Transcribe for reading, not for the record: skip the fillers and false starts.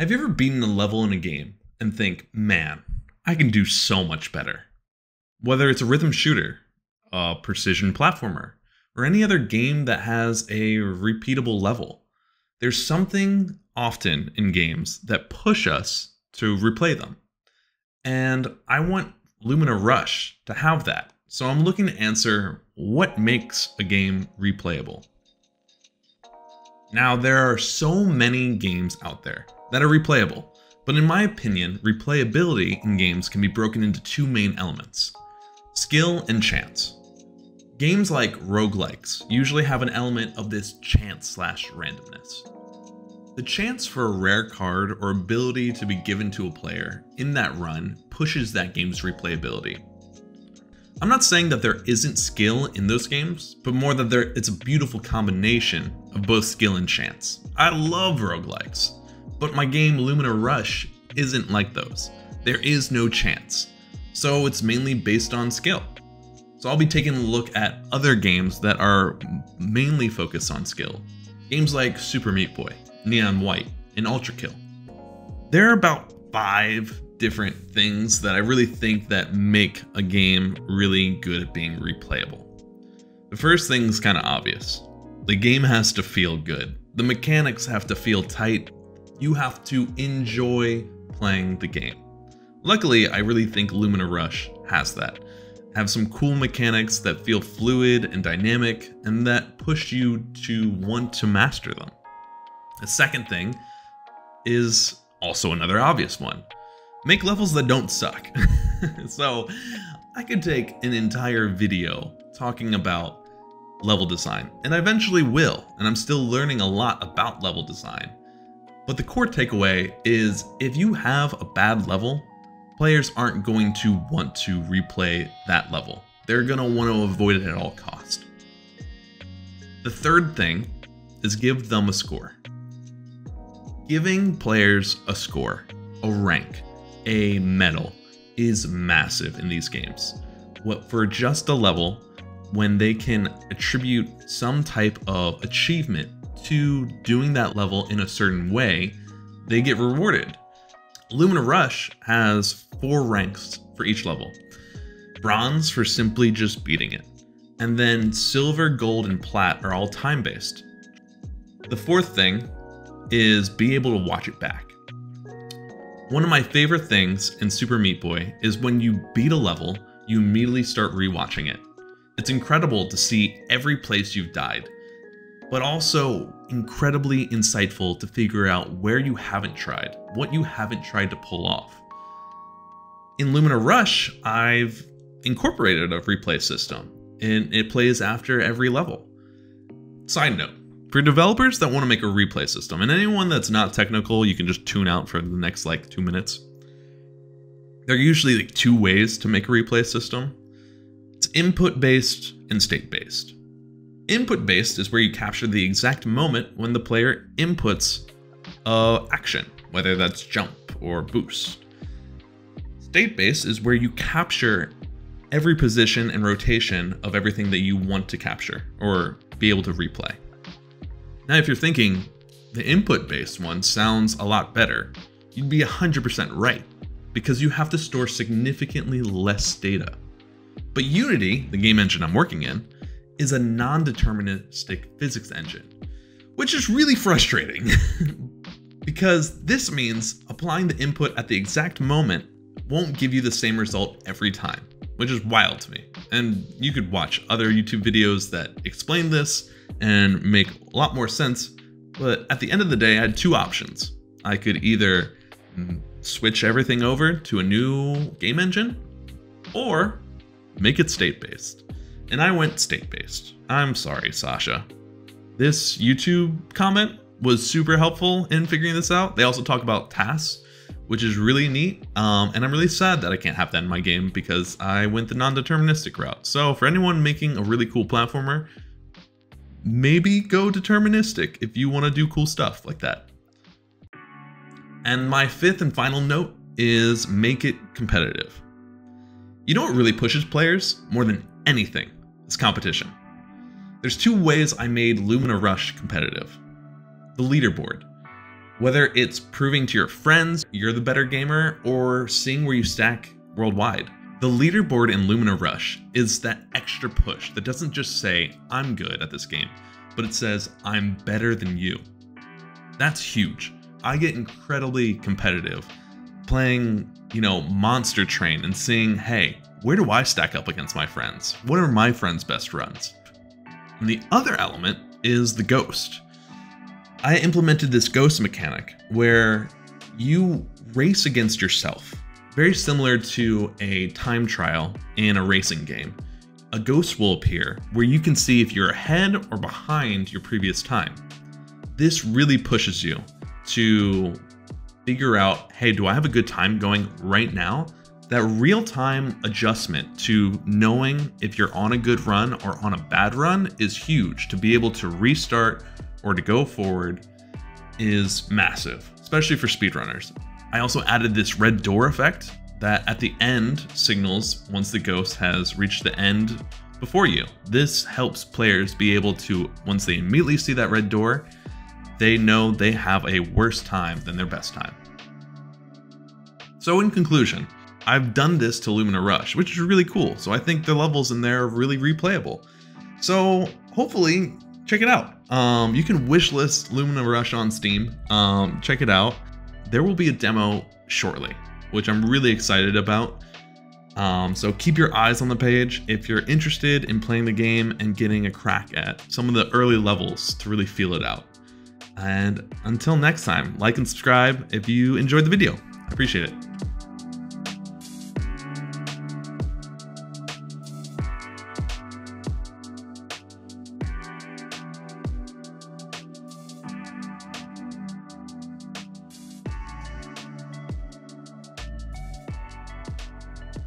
Have you ever beaten a level in a game and think, man, I can do so much better? Whether it's a rhythm shooter, a precision platformer, or any other game that has a repeatable level, there's something often in games that push us to replay them. And I want Lumina Rush to have that. So I'm looking to answer what makes a game replayable. Now, there are so many games out there that are replayable, but in my opinion, replayability in games can be broken into two main elements: skill and chance. Games like roguelikes usually have an element of this chance/randomness. The chance for a rare card or ability to be given to a player in that run pushes that game's replayability. I'm not saying that there isn't skill in those games, but more that it's a beautiful combination of both skill and chance. I love roguelikes, but my game Lumina Rush isn't like those. There is no chance, so it's mainly based on skill. So I'll be taking a look at other games that are mainly focused on skill. Games like Super Meat Boy, Neon White, and Ultrakill. There are about 5 different things that I really think that make a game really good at being replayable. The first thing is kind of obvious. The game has to feel good. The mechanics have to feel tight. You have to enjoy playing the game. Luckily, I really think Lumina Rush has that. Have some cool mechanics that feel fluid and dynamic and that push you to want to master them. The second thing is also another obvious one. Make levels that don't suck. So I could take an entire video talking about level design, and I eventually will, and I'm still learning a lot about level design. But the core takeaway is if you have a bad level, players aren't going to want to replay that level. They're going to want to avoid it at all costs. The third thing is give them a score. Giving players a score, a rank, a medal is massive in these games. What for just a level, when they can attribute some type of achievement to doing that level in a certain way, they get rewarded. Lumina Rush has 4 ranks for each level. Bronze for simply just beating it, and then silver, gold, and plat are all time-based. The fourth thing is be able to watch it back. One of my favorite things in Super Meat Boy is when you beat a level, you immediately start rewatching it. It's incredible to see every place you've died, but also incredibly insightful to figure out where you haven't tried, what you haven't tried to pull off. In Lumina Rush, I've incorporated a replay system, and it plays after every level. Side note, for developers that want to make a replay system, and anyone that's not technical, you can just tune out for the next 2 minutes. There are usually 2 ways to make a replay system. It's input-based and state-based. Input-based is where you capture the exact moment when the player inputs an action, whether that's jump or boost. State-based is where you capture every position and rotation of everything that you want to capture or be able to replay. Now, if you're thinking the input-based one sounds a lot better, you'd be 100% right, because you have to store significantly less data. But Unity, the game engine I'm working in, is a non-deterministic physics engine, which is really frustrating because this means applying the input at the exact moment won't give you the same result every time, which is wild to me. And you could watch other YouTube videos that explain this and make a lot more sense, but at the end of the day, I had 2 options. I could either switch everything over to a new game engine, or make it state-based. And I went state-based. I'm sorry, Sasha. This YouTube comment was super helpful in figuring this out. They also talk about tasks, which is really neat. And I'm really sad that I can't have that in my game because I went the non-deterministic route. So for anyone making a really cool platformer, maybe go deterministic if you want to do cool stuff like that. And my 5th and final note is make it competitive. You know what really pushes players more than anything? It's competition. There's 2 ways I made Lumina Rush competitive. The leaderboard. Whether it's proving to your friends you're the better gamer or seeing where you stack worldwide. The leaderboard in Lumina Rush is that extra push that doesn't just say, I'm good at this game, but it says, I'm better than you. That's huge. I get incredibly competitive playing, Monster Train and seeing, hey, where do I stack up against my friends? What are my friends' best runs? And the other element is the ghost. I implemented this ghost mechanic where you race against yourself. Very similar to a time trial in a racing game. A ghost will appear where you can see if you're ahead or behind your previous time. This really pushes you to figure out, hey, do I have a good time going right now? That real-time adjustment to knowing if you're on a good run or on a bad run is huge. To be able to restart or to go forward is massive, especially for speedrunners. I also added this red door effect that at the end signals once the ghost has reached the end before you. This helps players be able to, once they immediately see that red door, they know they have a worse time than their best time. So in conclusion, I've done this to Lumina Rush, which is really cool. So I think the levels in there are really replayable. So hopefully check it out. You can wishlist Lumina Rush on Steam. Check it out. There will be a demo shortly, which I'm really excited about. So keep your eyes on the page if you're interested in playing the game and getting a crack at some of the early levels to really feel it out. And until next time, like and subscribe if you enjoyed the video. I appreciate it.